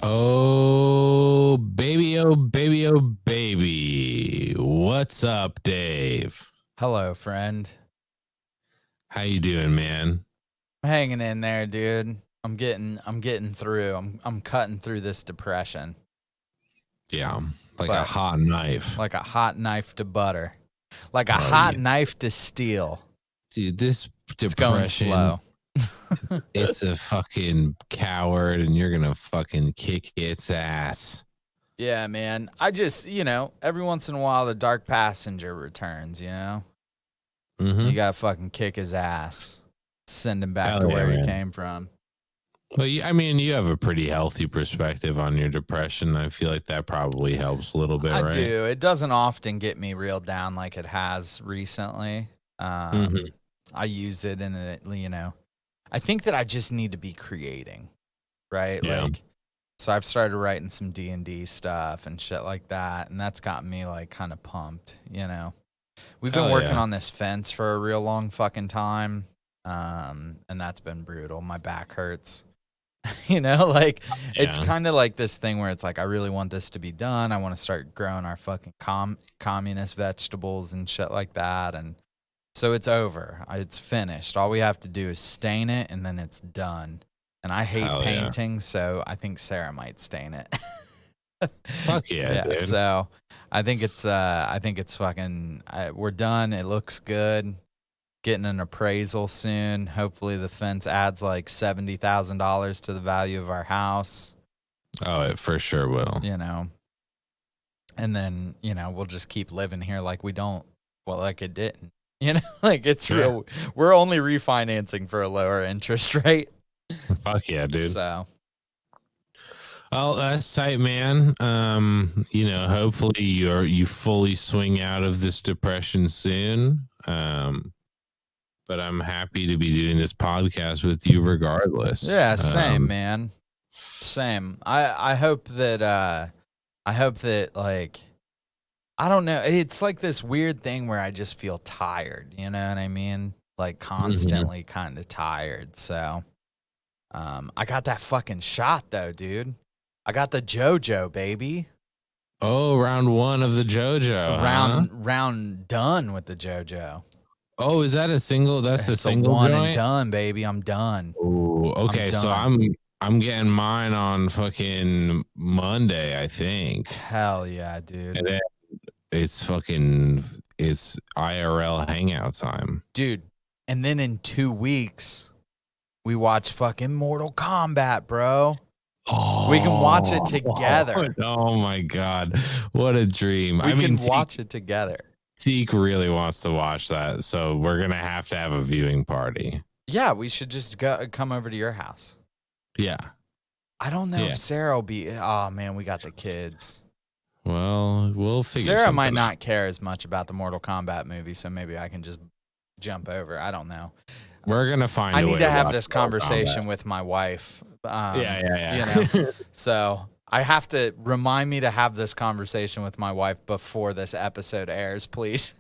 Oh, baby, oh, baby, oh, baby. What's up, Dave? Hello, friend. How you doing, man? I'm hanging in there, dude. I'm getting through. I'm cutting through this depression. Yeah, like a But hot knife. like a hot knife to butter. Like a Oh, hot yeah. knife to steel. Dude, this It's going depression, slow. it's a fucking coward, and you're gonna fucking kick its ass. Yeah, man. I just, every once in a while the dark passenger returns, Mm-hmm. You gotta fucking kick his ass. Send him back Hell to yeah, where he man. came from. Well, I mean, you have a pretty healthy perspective on your depression. I feel like that probably helps a little bit, I right? do. It doesn't often get me reeled down like it has recently. Mhm. I use it in I think that I just need to be creating, right? Yeah. So I've started writing some D&D stuff and shit like that, and that's gotten me like kind of pumped, We've been Hell working yeah. on this fence for a real long fucking time, and that's been brutal. My back hurts. It's Yeah. kind of like this thing where it's like I really want this to be done. I want to start growing our fucking communist vegetables and shit like that, and so it's over. It's finished. All we have to do is stain it, and then it's done. And I hate Hell yeah. painting, so I think Sarah might stain it. Fuck yeah, dude. So I think it's fucking. We're done. It looks good. Getting an appraisal soon. Hopefully, the fence adds like $70,000 to the value of our house. Oh, it for sure will. And then we'll just keep living here like we don't. Well, like it didn't. It's Yeah. real. We're only refinancing for a lower interest rate. Fuck yeah, dude. So, well, that's tight, man. Hopefully you fully swing out of this depression soon. But I'm happy to be doing this podcast with you regardless. yeah, same, man. Same. I hope that like I don't know. It's like this weird thing where I just feel tired, you know what I mean? Like constantly kind of tired. So, I got that fucking shot though, dude. I got the JoJo, baby. Oh, round 1 of the JoJo. Round done with the JoJo. Oh, is that a single? That's It's a single one joint? and done, baby. I'm done. Oh, okay. So I'm getting mine on fucking Monday, I think. Hell yeah, dude. And then it's IRL hangout time. Dude. And then in 2 weeks, we watch fucking Mortal Kombat, bro. Oh, we can watch it together. Oh my God. What a dream. We can watch it together. Teak really wants to watch that. So we're going to have a viewing party. Yeah, we should just come over to your house. Yeah. I don't know if Sarah will be. Oh, man, we got the kids. Well, we'll figure Sarah something might out. not care as much about the Mortal Kombat movie, so maybe I can just jump over. I don't know. We're going to find I a way need to have this conversation with my wife. Yeah. So I have to remind me to have this conversation with my wife before this episode airs, please.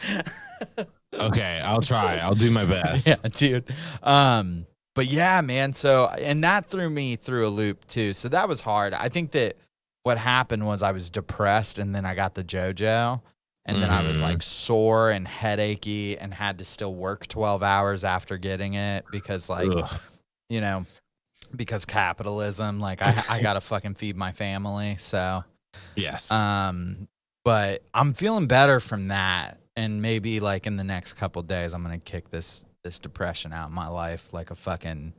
Okay, I'll try. I'll do my best. Yeah, dude. But yeah, man. So, and that threw me through a loop too. So that was hard. I think that what happened was I was depressed, and then I got the JoJo, and then I was like sore and headachy, and had to still work 12 hours after getting it because, like, because capitalism, like I gotta fucking feed my family. So yes. But I'm feeling better from that, and maybe like in the next couple days, I'm gonna kick this depression out of my life like a fucking,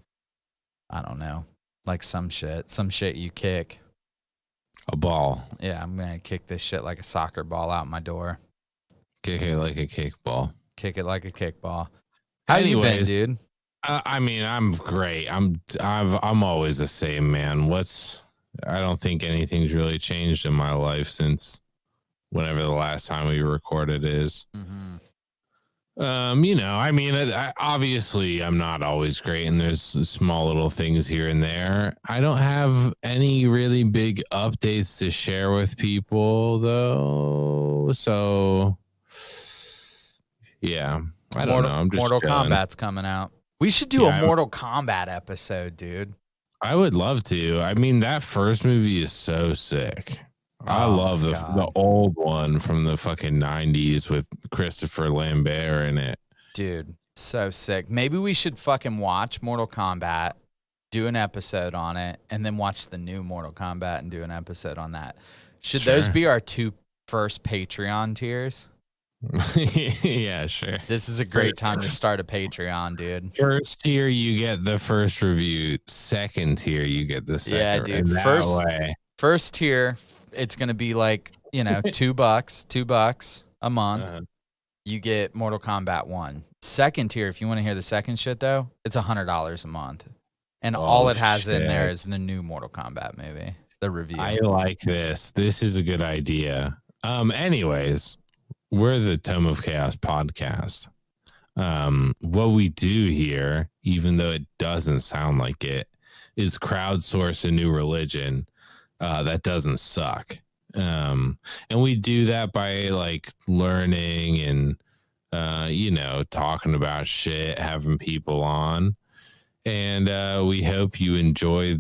I don't know, like some shit you kick. A ball. Yeah, I'm gonna kick this shit like a soccer ball out my door. Kick it like a kickball. Kick it like a kickball. How you been, dude? I mean, I'm great. I'm always the same, man. I don't think anything's really changed in my life since whenever the last time we recorded is. Mm-hmm. I mean, obviously I'm not always great, and there's small little things here and there. I don't have any really big updates to share with people though. So yeah, I don't know. I'm just Mortal chilling. Kombat's coming out. We should do a Mortal Kombat episode, dude. I would love to. I mean, that first movie is so sick. I Oh love my the God. old one from the fucking 90s with Christopher Lambert in it. Dude, so sick. Maybe we should fucking watch Mortal Kombat, do an episode on it, and then watch the new Mortal Kombat and do an episode on that. Should those Sure. be our 2 first Patreon tiers? Yeah, sure. This is a great time to start a Patreon, dude. First tier, you get the first review. Second tier, you get the second. Yeah, dude. First tier, it's going to be like, $2 a month. You get Mortal Kombat 1. Second tier, if you want to hear the second shit, though, it's $100 a month. And all it has in there is the new Mortal Kombat movie, the review. I like this. This is a good idea. Anyways, we're the Tome of Chaos podcast. What we do here, even though it doesn't sound like it, is crowdsource a new religion that doesn't suck. And we do that by like learning and talking about shit, having people on. And we hope you enjoy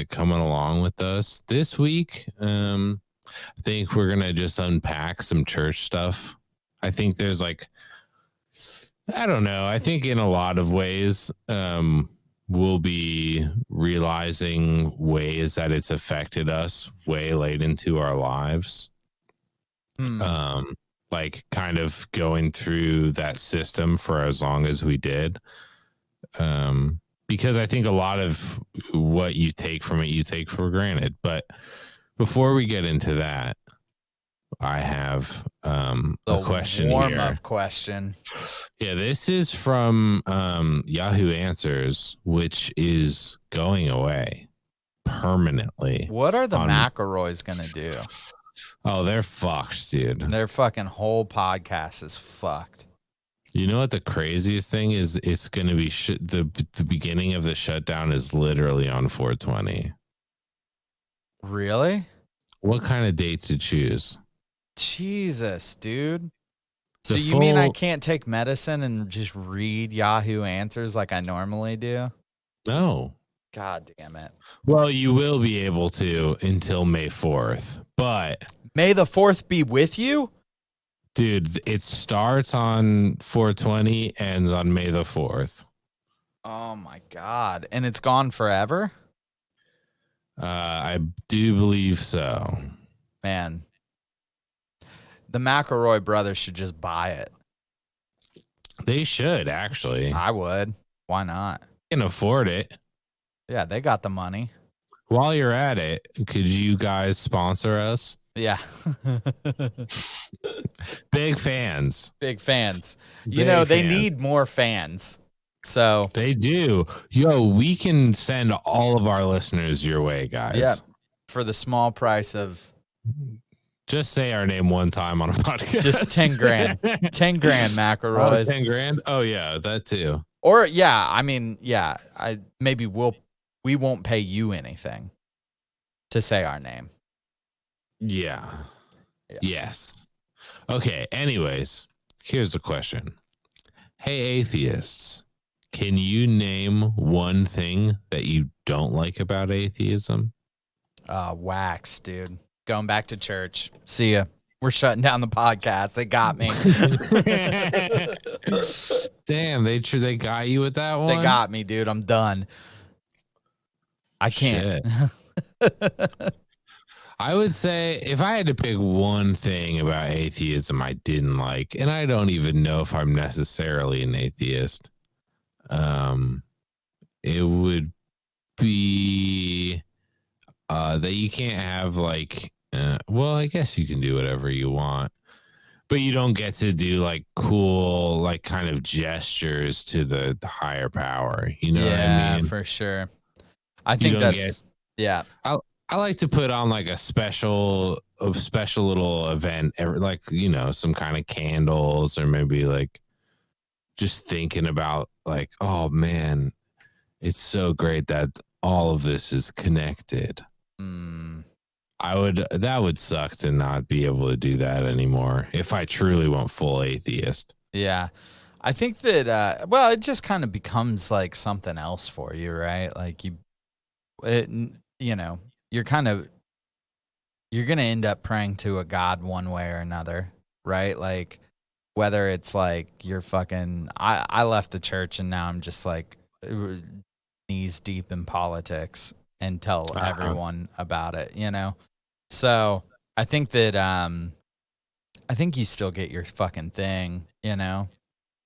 coming along with us this week. I think we're gonna just unpack some church stuff. I think there's like, I don't know. I think in a lot of ways, we'll be realizing ways that it's affected us way late into our lives. Like kind of going through that system for as long as we did. Because I think a lot of what you take from it, you take for granted. But before we get into that, I have a question here. Warm-up question. Yeah, this is from Yahoo Answers, which is going away permanently. What are the McElroys going to do? Oh, they're fucked, dude. Their fucking whole podcast is fucked. You know what the craziest thing is? It's going to be the beginning of the shutdown is literally on 420. Really? What kind of date to choose? Jesus, dude. So you mean I can't take medicine and just read Yahoo Answers like I normally do? No. God damn it. Well, you will be able to until May 4th, but May the 4th be with you? Dude, it starts on 420, ends on May the 4th. Oh my God. And it's gone forever? I do believe so. Man. The McElroy brothers should just buy it. They should, actually. I would. Why not? Can afford it. Yeah, they got the money. While you're at it, could you guys sponsor us? Yeah. Big fans. Big fans. They need more fans. So they do. Yo, we can send all of our listeners your way, guys. Yeah. For the small price of just say our name one time on a podcast. Just 10 grand. 10 grand, McElroys. 10 grand? Oh, yeah, that too. Or, we won't pay you anything to say our name. Yeah. Yes. Okay. Anyways, here's the question. Hey, atheists, can you name one thing that you don't like about atheism? Wax, dude. Going back to church. See ya. We're shutting down the podcast. They got me. Damn, they got you with that one? They got me, dude. I'm done. I can't. I would say if I had to pick one thing about atheism I didn't like, and I don't even know if I'm necessarily an atheist, it would be that you can't have like, I guess you can do whatever you want, but you don't get to do like cool, like kind of gestures to the higher power. You know what I mean? For sure. I think I like to put on like a special little event, like, some kind of candles, or maybe like just thinking about like, oh man, it's so great that all of this is connected. That would suck to not be able to do that anymore if I truly went full atheist. Yeah. I think that, it just kind of becomes like something else for you, right? Like you know, you're going to end up praying to a God one way or another, right? Like, whether it's like you're fucking, I left the church and now I'm just like knees deep in politics and tell everyone about it, you know? So I think that, I think you still get your fucking thing, you know?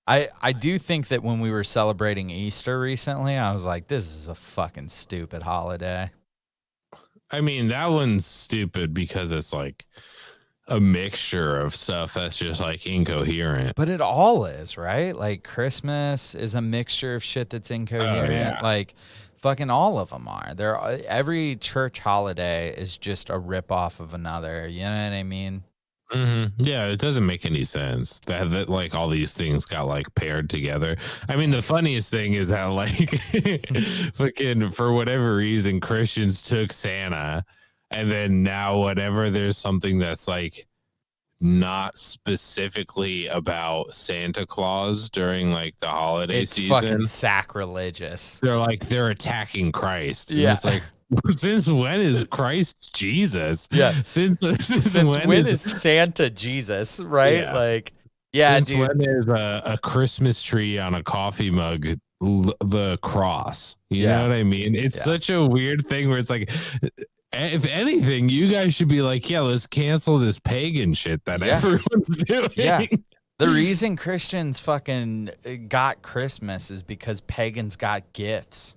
I do think that when we were celebrating Easter recently, I was like, this is a fucking stupid holiday. I mean, that one's stupid because it's like a mixture of stuff that's just like incoherent. But it all is, right? Like Christmas is a mixture of shit that's incoherent. Yeah. Like fucking all of them are. Every church holiday is just a rip off of another. You know what I mean? Mm-hmm. Yeah, it doesn't make any sense that like all these things got like paired together. I mean, the funniest thing is how like fucking for whatever reason Christians took Santa, and then now whenever there's something that's like not specifically about Santa Claus during like the holiday season, fucking sacrilegious. They're attacking Christ. Yeah, it's like, since when is Christ Jesus? Yeah. Since when is Santa Jesus? Right? Yeah. Like, yeah, since dude. When there's a Christmas tree on a coffee mug, the cross. You know what I mean? It's such a weird thing where it's like, if anything, you guys should be like, yeah, let's cancel this pagan shit that everyone's doing. Yeah. The reason Christians fucking got Christmas is because pagans got gifts.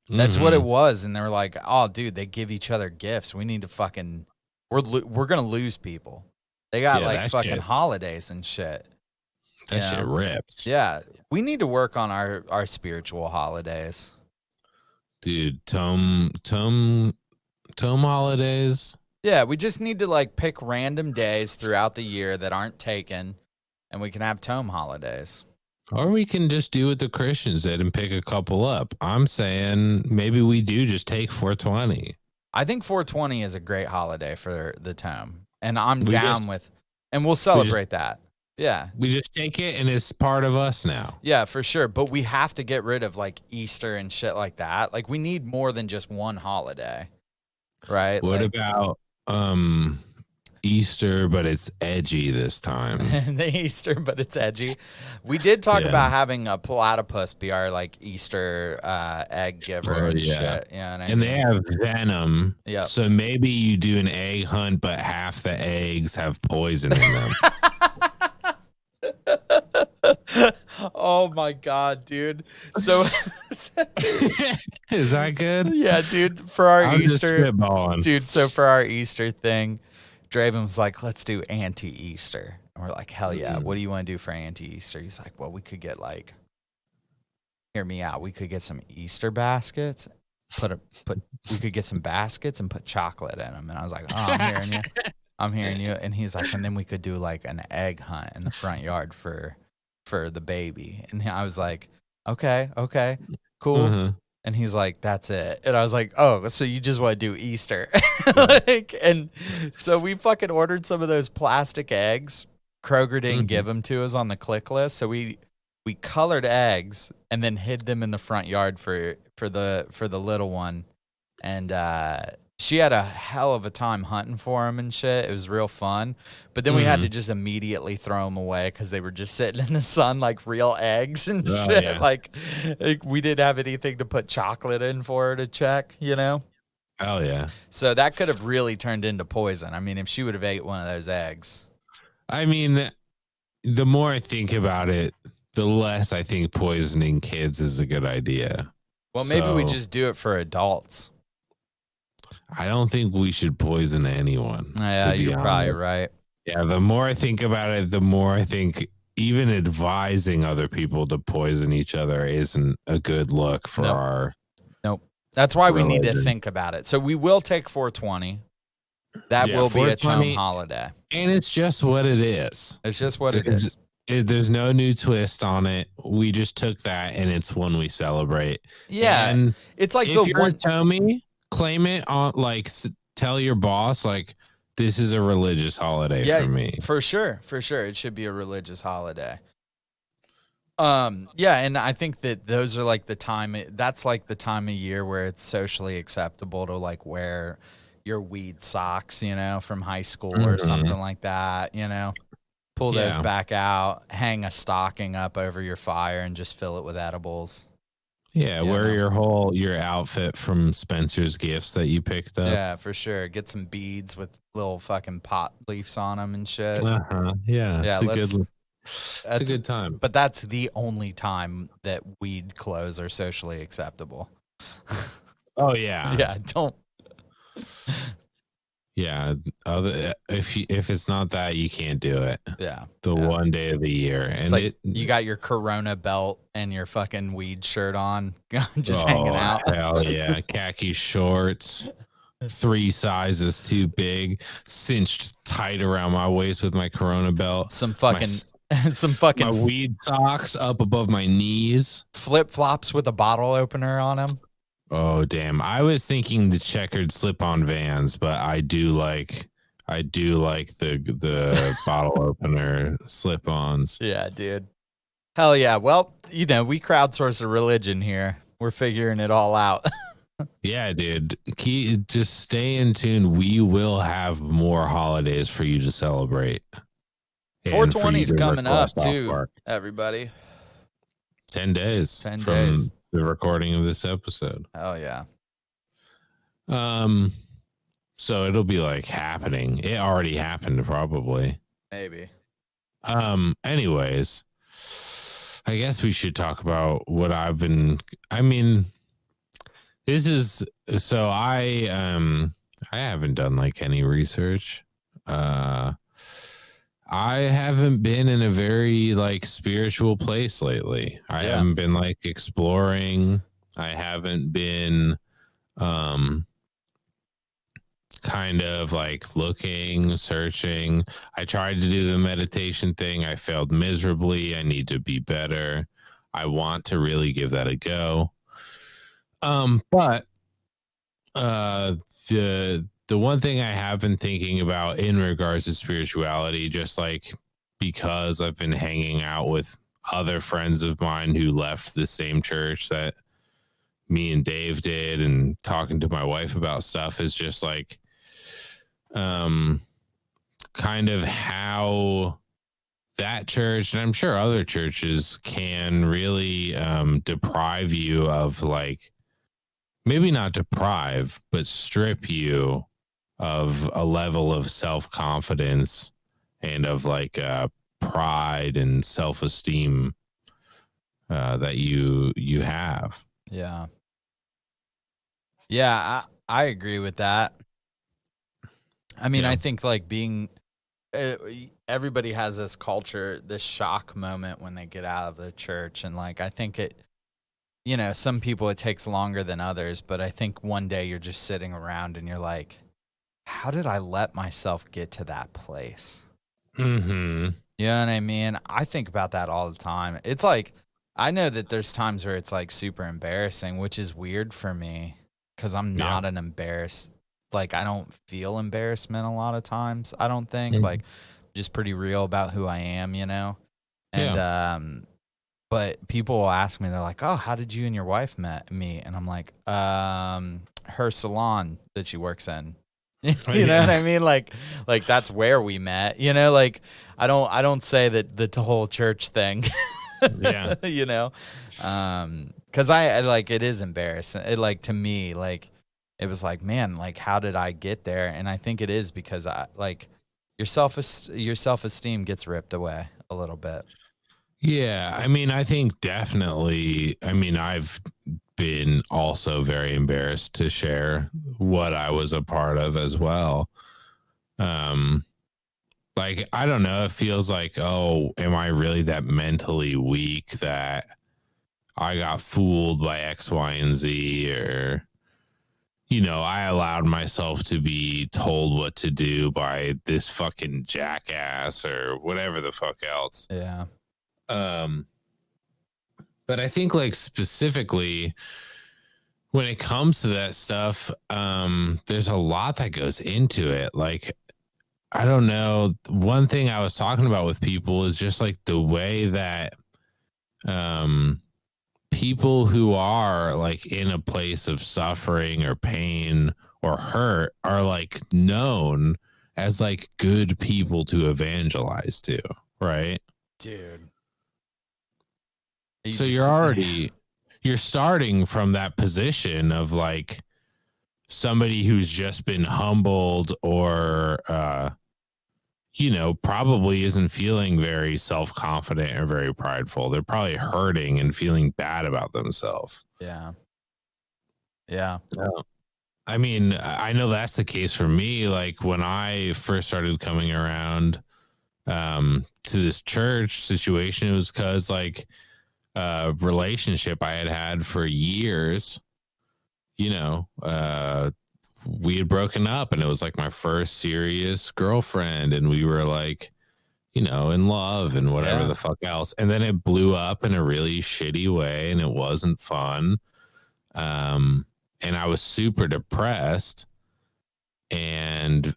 That's what it was, and they were like, "Oh, dude, they give each other gifts. We need to fucking, we're gonna lose people. They got like fucking holidays and shit. That shit rips. Yeah, we need to work on our spiritual holidays, dude. Tome holidays. Yeah, we just need to like pick random days throughout the year that aren't taken, and we can have tome holidays. Or we can just do what the Christians did and pick a couple up. I'm saying maybe we do just take 420. I think 420 is a great holiday for the tome. And I'm down with, and we'll celebrate that. Yeah. We just take it and it's part of us now. Yeah, for sure. But we have to get rid of like Easter and shit like that. Like we need more than just one holiday. Right? What about Easter, but it's edgy this time? The Easter, but it's edgy. We did talk about having a platypus be our like Easter egg giver and shit. Yeah, and they have venom. Yeah. So maybe you do an egg hunt, but half the eggs have poison in them. Oh my god, dude. So is that good? Yeah, dude. For our Easter, dude. So for our Easter thing, Draven was like, "Let's do anti-Easter," and we're like, "Hell yeah! What do you want to do for anti-Easter?" He's like, "Well, we could get like, hear me out. We could get some Easter baskets. We could get some baskets and put chocolate in them." And I was like, "Oh, I'm hearing you. I'm hearing you." And he's like, "And then we could do like an egg hunt in the front yard for the baby." And I was like, okay, cool. Mm-hmm. And he's like, "That's it." And I was like, "Oh, so you just want to do Easter?" And so we fucking ordered some of those plastic eggs. Kroger didn't give them to us on the click list, so we colored eggs and then hid them in the front yard for the little one. And she had a hell of a time hunting for them and shit. It was real fun. But then we had to just immediately throw them away because they were just sitting in the sun like real eggs and shit. Yeah. Like we didn't have anything to put chocolate in for her to check, you know? Oh, yeah. So that could have really turned into poison. I mean, if she would have ate one of those eggs. I mean, the more I think about it, the less I think poisoning kids is a good idea. Well, maybe we just do it for adults. I don't think we should poison anyone. Yeah, you're probably right. Yeah, the more I think about it, the more I think even advising other people to poison each other isn't a good look for our... Nope. That's why religion. We need to think about it. So we will take 420. That will be a tome holiday. And it's just what it is. It's just what it is. There's no new twist on it. We just took that and it's one we celebrate. Yeah. And it's like if you're a Tommy, claim it on, like, tell your boss, like, this is a religious holiday for me. For sure. It should be a religious holiday. Yeah, and I think that those are like that's like the time of year where it's socially acceptable to like wear your weed socks, from high school or Mhm. something like that, pull those Yeah. back out, hang a stocking up over your fire and just fill it with edibles. Yeah, You wear know? your outfit from Spencer's Gifts that you picked up. Yeah, for sure. Get some beads with little fucking pot leaves on them and shit. Uh-huh. Yeah, Yeah, it's a that's good time. but that's the only time that weed clothes are socially acceptable. Oh yeah. Yeah, don't. Yeah, if it's not that, you can't do it. Yeah. The Yeah. one day of the year, It's and like you got your Corona belt and your fucking weed shirt on, just hanging out. Hell yeah, khaki shorts, 3 sizes too big, cinched tight around my waist with my Corona belt. Some My fucking some fucking my weed socks up above my knees. flip flops with a bottle opener on them. Oh damn! I was thinking the checkered slip-on Vans, but I do like the bottle opener slip-ons. Yeah, dude. Hell yeah. Well, we crowdsource a religion here. We're figuring it all out. Yeah, dude. Just stay in tune. We will have more holidays for you to celebrate. And for 420 you is to coming up request off too, work. everybody. 10 days 10 from days. the recording of this episode. Hell yeah. So it'll be like happening. It already happened probably. Maybe. Anyways, I guess we should talk about what this is so I haven't done like any research. I haven't been in a very like spiritual place lately. I haven't been like exploring. I haven't been kind of like looking, searching. I tried to do the meditation thing. I failed miserably. I need to be better. I want to really give that a go. But the one thing I have been thinking about in regards to spirituality, just like because I've been hanging out with other friends of mine who left the same church that me and Dave did, and talking to my wife about stuff, is just like kind of how that church, and I'm sure other churches, can really deprive you of like, maybe not deprive, but strip you of a level of self-confidence and of like pride and self-esteem that you have. Yeah. Yeah, I agree with that. I mean, I think like everybody has this culture, this shock moment when they get out of the church. And like, I think some people it takes longer than others, but I think one day you're just sitting around and you're like, how did I let myself get to that place? Mm-hmm. You know what I mean? I think about that all the time. It's like, I know that there's times where it's like super embarrassing, which is weird for me because I'm not an embarrassed. Like, I don't feel embarrassment a lot of times. I don't think like just pretty real about who I am, And, but people will ask me, they're like, oh, how did you and your wife meet? And I'm like, her salon that she works in. You know what I mean? Like that's where we met, like I don't say that the whole church thing, cause I like, it is embarrassing. It like, to me, like, it was like, man, like, how did I get there? And I think it is because your self-esteem gets ripped away a little bit. Yeah. I mean, I think definitely, I've been also very embarrassed to share what I was a part of as well. Like, I don't know, it feels like, oh, am I really that mentally weak that I got fooled by X, Y, and Z, or I allowed myself to be told what to do by this fucking jackass or whatever the fuck else. Yeah. But I think like specifically when it comes to that stuff, there's a lot that goes into it. Like, I don't know. One thing I was talking about with people is just like the way that people who are like in a place of suffering or pain or hurt are like known as like good people to evangelize to, right? Dude. So you're starting from that position of like somebody who's just been humbled or probably isn't feeling very self-confident or very prideful. They're probably hurting and feeling bad about themselves. Yeah. Yeah. I mean, I know that's the case for me. Like when I first started coming around to this church situation, it was because like a relationship I had for years, we had broken up and it was like my first serious girlfriend and we were like, in love and whatever the fuck else. And then it blew up in a really shitty way and it wasn't fun. And I was super depressed and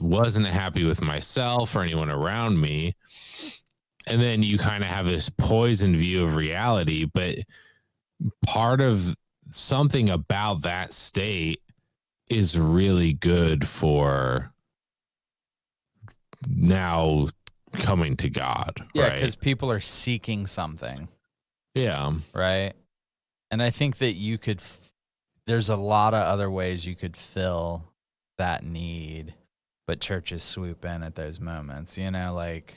wasn't happy with myself or anyone around me. And then you kind of have this poison view of reality, but part of something about that state is really good for now coming to God. Yeah, right? because people are seeking something. Yeah. Right. And I think that there's a lot of other ways you could fill that need, but churches swoop in at those moments, like,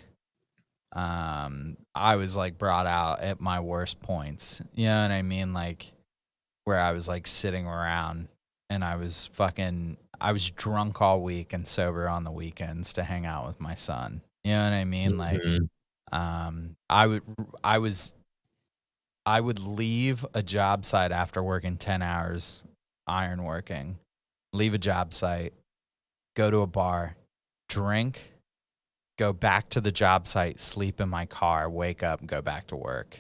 I was like brought out at my worst points, you know what I mean? Like where I was like sitting around and I was drunk all week and sober on the weekends to hang out with my son. You know what I mean? Like, I would leave a job site after working 10 hours ironworking, leave a job site, go to a bar, drink, go back to the job site, sleep in my car, wake up and go back to work.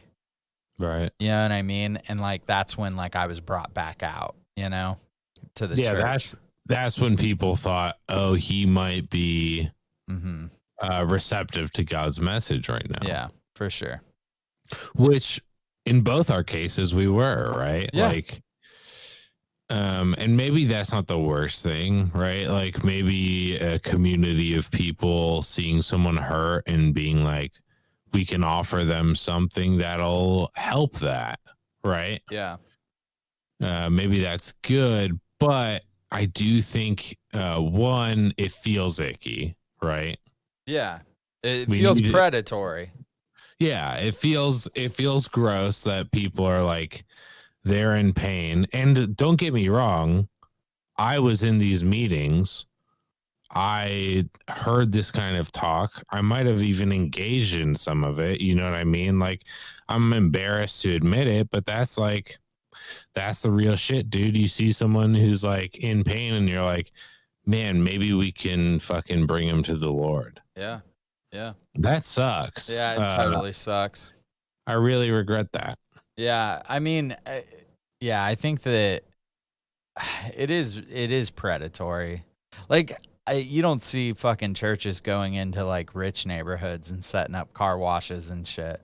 Right. You know what I mean? And like, that's when like I was brought back out, to the church. That's when people thought, oh, he might be receptive to God's message right now. Yeah, for sure. Which in both our cases we were, right? Yeah. Like, and maybe that's not the worst thing, right? Like maybe a community of people seeing someone hurt and being like, we can offer them something that'll help that, right? Yeah. Maybe that's good, but I do think one, it feels icky, right? Yeah. It feels predatory. Yeah, it feels gross that people are like they're in pain. And don't get me wrong, I was in these meetings. I heard this kind of talk. I might have even engaged in some of it. You know what I mean? Like, I'm embarrassed to admit it, but that's the real shit, dude. You see someone who's like in pain and you're like, man, maybe we can fucking bring him to the Lord. Yeah. Yeah. That sucks. Yeah, it totally sucks. I really regret that. Yeah. I mean, I think that it is predatory. Like, you don't see fucking churches going into like rich neighborhoods and setting up car washes and shit.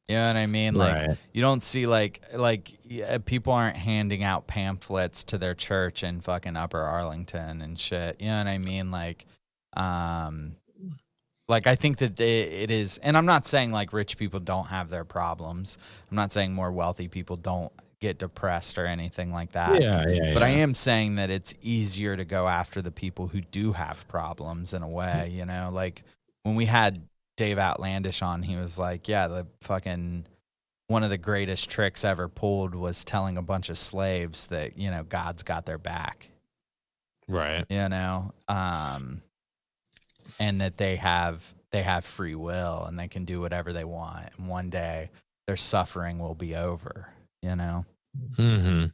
You know what I mean? Like, you don't see people aren't handing out pamphlets to their church in fucking Upper Arlington and shit. You know what I mean? Like, I think that it is, and I'm not saying like rich people don't have their problems. I'm not saying more wealthy people don't get depressed or anything like that. Yeah. But I am saying that it's easier to go after the people who do have problems in a way, like when we had Dave Outlandish on, he was like, yeah, the fucking one of the greatest tricks ever pulled was telling a bunch of slaves that, God's got their back. Right. And that they have free will and they can do whatever they want. And one day their suffering will be over, Mm-hmm.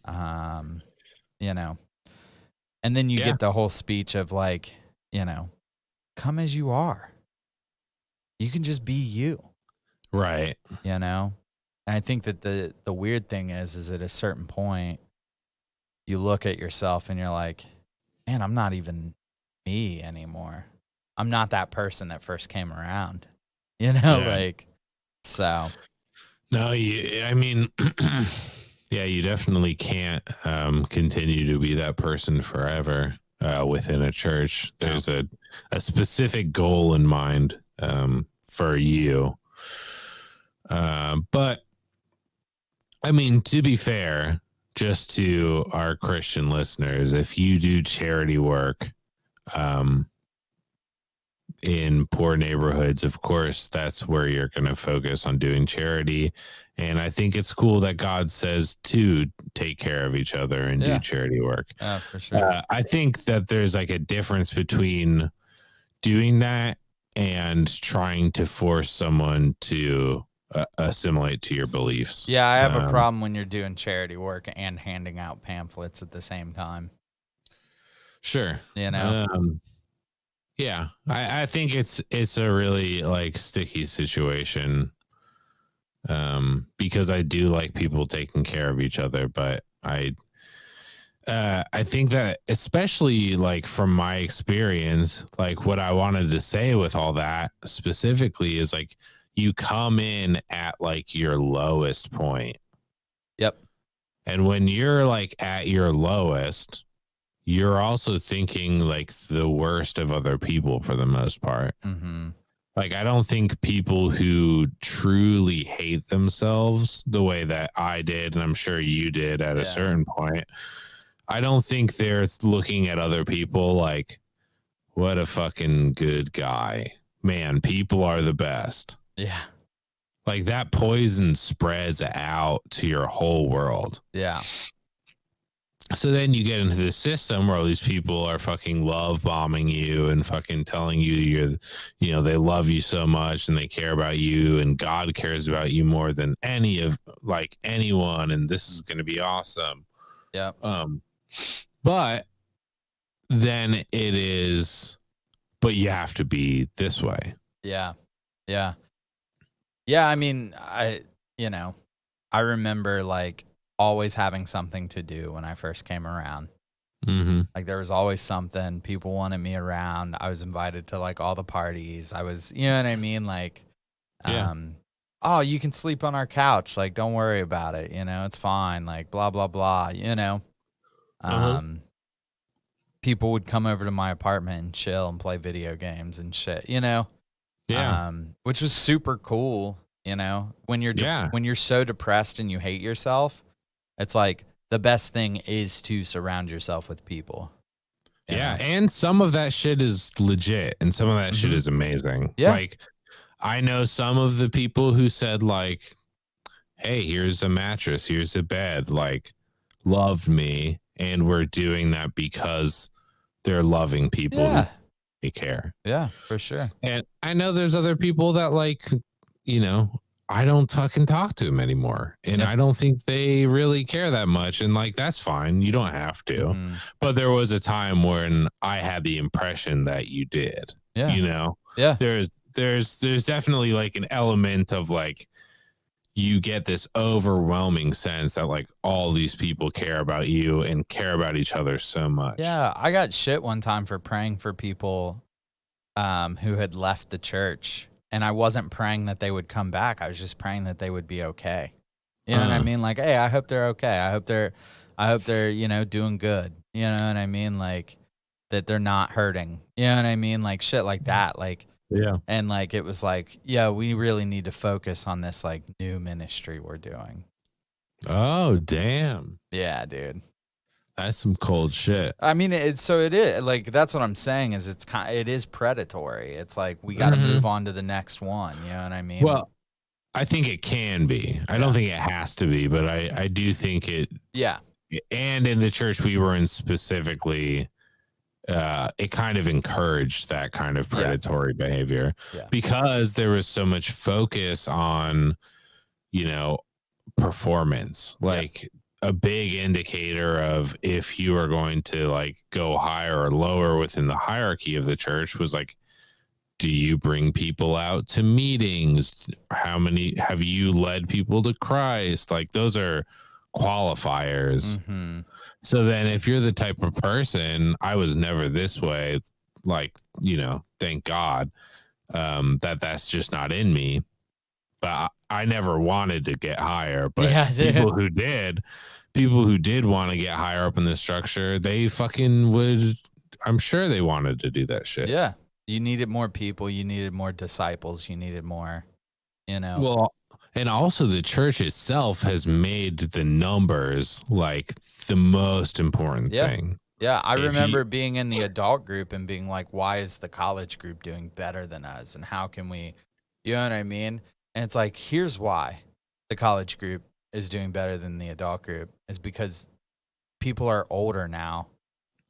And then you get the whole speech of like, come as you are. You can just be you. Right. And I think that the weird thing is at a certain point, you look at yourself and you're like, man, I'm not even me anymore. I'm not that person that first came around, so. No, I mean, yeah, you definitely can't continue to be that person forever within a church. No. There's a specific goal in mind for you. But I mean, to be fair, just to our Christian listeners, if you do charity work, um, in poor neighborhoods, of course, that's where you're going to focus on doing charity. And I think it's cool that God says to take care of each other and do Yeah. charity work. For sure. I think that there's like a difference between doing that and trying to force someone to assimilate to your beliefs. Yeah, I have a problem when you're doing charity work and handing out pamphlets at the same time. Sure. You know? Yeah, I think it's a really like sticky situation, because I do like people taking care of each other, but I think that especially like from my experience, like what I wanted to say with all that specifically is like you come in at like your lowest point, Yep. and when you're like at your lowest, you're also thinking like the worst of other people for the most part. Mm-hmm. Like, I don't think people who truly hate themselves the way that I did, and I'm sure you did at a certain point, I don't think they're looking at other people like, what a fucking good guy. Man, people are the best. Yeah. Like, that poison spreads out to your whole world. Yeah. So then you get into this system where all these people are fucking love bombing you and fucking telling you they love you so much and they care about you and God cares about you more than any of like anyone, and this is going to be awesome. Yeah. But then it is, but you have to be this way. Yeah. Yeah. Yeah. I mean, I remember like always having something to do when I first came around. Mm-hmm. Like there was always something. People wanted me around. I was invited to like all the parties. I was, you know what I mean? Like, oh, you can sleep on our couch. Like, don't worry about it. You know, it's fine. Like, blah, blah, blah. You know, people would come over to my apartment and chill and play video games and shit, you know? Yeah. Which was super cool. You know, when you're so depressed and you hate yourself, it's like the best thing is to surround yourself with people. Yeah. And some of that shit is legit and some of that shit is amazing. Yeah. Like, I know some of the people who said like, hey, here's a mattress, here's a bed, like loved me. And we're doing that because they're loving people who they care. Yeah, for sure. And I know there's other people that like, I don't fucking talk to them anymore. And I don't think they really care that much. And like, that's fine. You don't have to. But there was a time when I had the impression that you did. Yeah. Yeah. There's definitely like an element of like, you get this overwhelming sense that like all these people care about you and care about each other so much. Yeah. I got shit one time for praying for people who had left the church. And I wasn't praying that they would come back. I was just praying that they would be okay. You know what I mean? Like, hey, I hope they're okay. I hope they're, doing good. You know what I mean? Like that they're not hurting. You know what I mean? Like shit like that. Like, yeah. And like, it was like, yeah, we really need to focus on this like new ministry we're doing. Oh, damn. Yeah, dude. That's some cold shit. I mean, it is like, that's what I'm saying is it is predatory. It's like, we got to move on to the next one. You know what I mean? Well, I think it can be. I don't think it has to be, but I do think it. Yeah. And in the church we were in specifically, it kind of encouraged that kind of predatory behavior because there was so much focus on, performance. Like a big indicator of if you are going to like go higher or lower within the hierarchy of the church was like, do you bring people out to meetings? How many have you led people to Christ? Like those are qualifiers. So then if you're the type of person, I was never this way, like, thank God, that's just not in me. but I never wanted to get higher. But Yeah, people who did want to get higher up in the structure, they fucking would. I'm sure they wanted to do that shit. yeah. You needed more people. You needed more disciples. You needed more, you know. Well, and also the church itself has made the numbers like the most important Yeah. thing. Yeah, I If remember you, being in the adult group and being like, why is the college group doing better than us? And how can we, you know what I mean? And it's like, here's why the college group is doing better than the adult group is because people are older now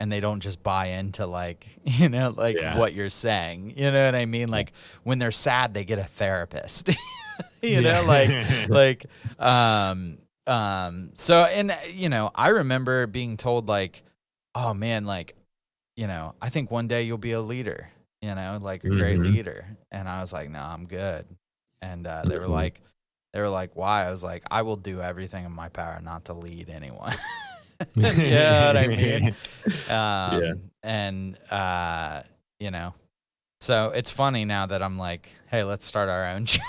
and they don't just buy into like, you know, like Yeah. what you're saying. You know what I mean? Like when they're sad, they get a therapist. You know, so, and you know, I remember being told like, oh man, like, you know, I think one day you'll be a leader, you know, like a great leader. And I was like, no, I'm good. And they were like, why? I was like, I will do everything in my power not to lead anyone. You know what I mean? Yeah. And you know, so it's funny now that I'm like, hey, let's start our own church.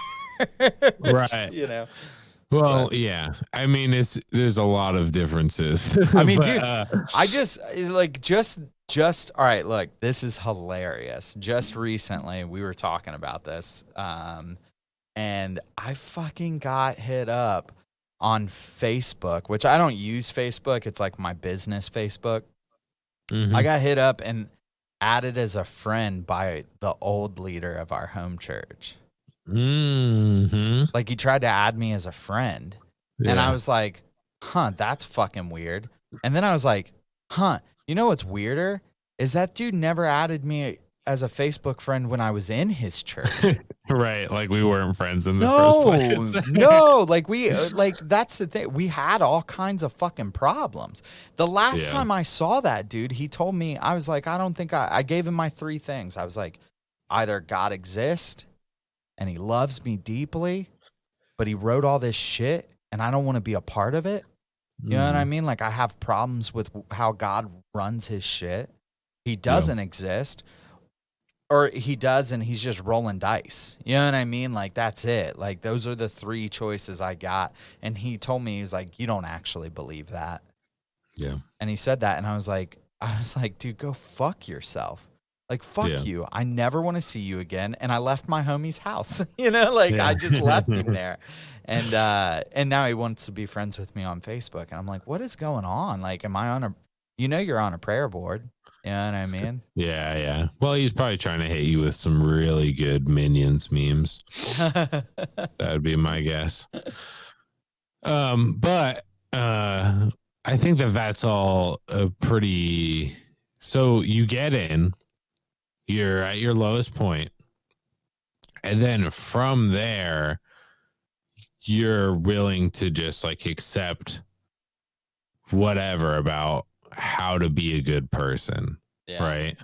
Right. You know. Well, But, yeah. I mean, there's a lot of differences. I mean, But, dude, I just like just all right, look, this is hilarious. Just recently we were talking about this. And I fucking got hit up on Facebook, which I don't use Facebook. It's like my business Facebook. I got hit up and added as a friend by the old leader of our home church. Like he tried to add me as a friend. And I was like, huh, that's fucking weird. And then I was like, huh, you know what's weirder? Is that dude never added me as a Facebook friend when I was in his church. Right. Like we weren't friends in the first place. No, like that's the thing. We had all kinds of fucking problems. The last time I saw that dude, he told me, I was like, I don't think I gave him my 3 things. I was like, either God exists and he loves me deeply, but he wrote all this shit and I don't want to be a part of it. You know what I mean? Like I have problems with how God runs his shit. He doesn't exist. Or he does and he's just rolling dice. You know what I mean? Like that's it. Like those are the 3 choices I got. And he told me, he was like, you don't actually believe that. Yeah. And he said that and I was like, dude, go fuck yourself. Like fuck you. I never want to see you again. And I left my homie's house. You know, like I just left him there. And now he wants to be friends with me on Facebook. And I'm like, what is going on? Like, am I on you're on a prayer board. You know what I mean? Yeah, yeah. Well, he's probably trying to hit you with some really good Minions memes. That would be my guess. But I think that's all a pretty. So you get in, you're at your lowest point, and then from there, you're willing to just like accept whatever about how to be a good person. Yeah. Right.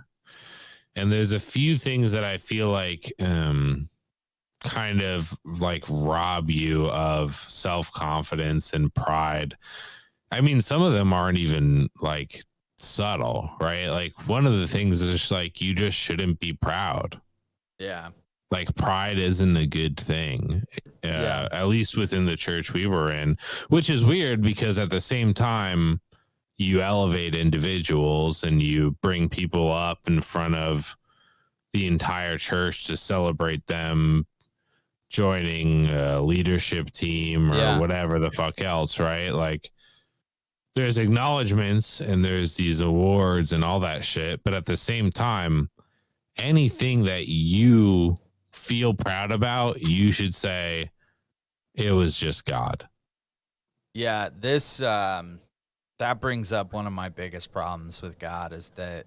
And there's a few things that I feel like kind of like rob you of self-confidence and pride. I mean, some of them aren't even like subtle, right? Like one of the things is just like you just shouldn't be proud. Yeah. Like pride isn't a good thing, at least within the church we were in, which is weird because at the same time, you elevate individuals and you bring people up in front of the entire church to celebrate them joining a leadership team or whatever the fuck else, right? Like there's acknowledgments and there's these awards and all that shit. But at the same time, anything that you feel proud about, you should say it was just God. Yeah. This, that brings up one of my biggest problems with God is that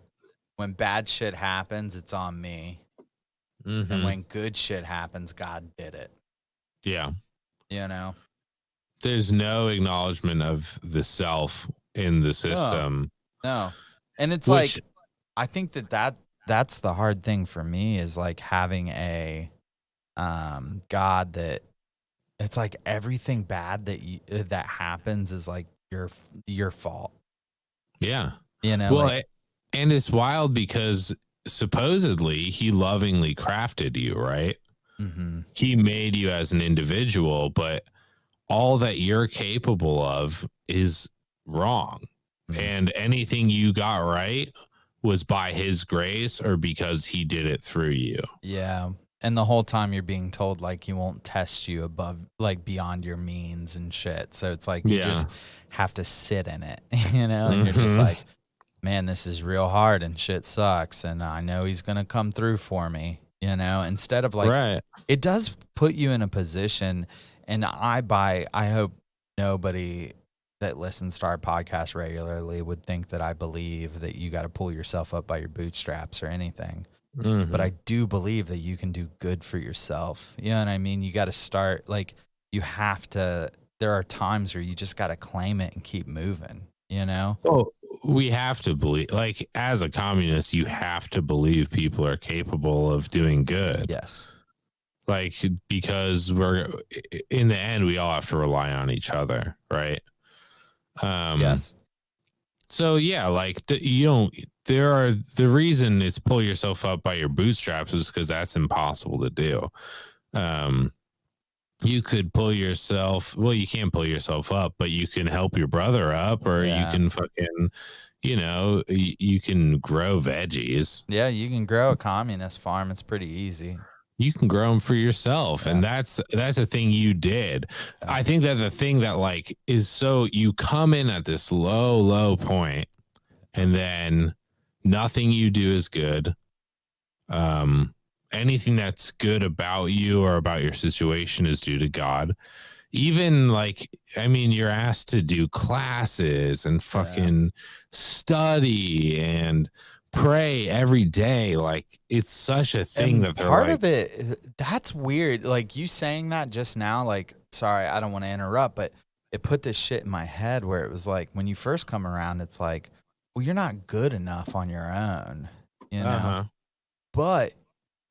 when bad shit happens, it's on me. And when good shit happens, God did it. Yeah. You know? There's no acknowledgement of the self in the system. No. And it's like, I think that's the hard thing for me is like having a God that it's like everything bad that happens is like your fault. Yeah. You know? Well, and it's wild because supposedly he lovingly crafted you, right? Mm-hmm. He made you as an individual, but all that you're capable of is wrong. Mm-hmm. And anything you got right was by his grace or because he did it through you. Yeah. And the whole time you're being told like he won't test you above, like beyond your means and shit. So it's like you Yeah. just have to sit in it, you know, and you're just Mhm. like, man, this is real hard and shit sucks. And I know he's going to come through for me, you know, instead of like, Right. it does put you in a position. And I hope nobody that listens to our podcast regularly would think that I believe that you got to pull yourself up by your bootstraps or anything. But I Mhm. do believe that you can do good for yourself. You know what I mean? You got to start, like, you have to, there are times where you just got to claim it and keep moving, you know? Well, we have to believe, like, as a communist, you have to believe people are capable of doing good. Yes. Like, because we're, in the end, we all have to rely on each other, right? Yes. So yeah, like you don't. There are the reason is pull yourself up by your bootstraps is because that's impossible to do. Um, you could pull yourself. Well, you can't pull yourself up, but you can help your brother up, or you Yeah. can fucking, you can grow veggies. Yeah. You can grow a communist farm. It's pretty easy. You can grow them for yourself, Yeah. and that's a thing you did. Yeah. I think that the thing that like is so you come in at this low point, and then nothing you do is good. Anything that's good about you or about your situation is due to God. Even like, I mean, you're asked to do classes and fucking study and pray every day. Like, it's such a thing And that they're part like, of it, that's weird. Like you saying that just now, like, sorry, I don't want to interrupt, but it put this shit in my head where it was like, when you first come around, it's like, well, you're not good enough on your own, you know? uh-huh. But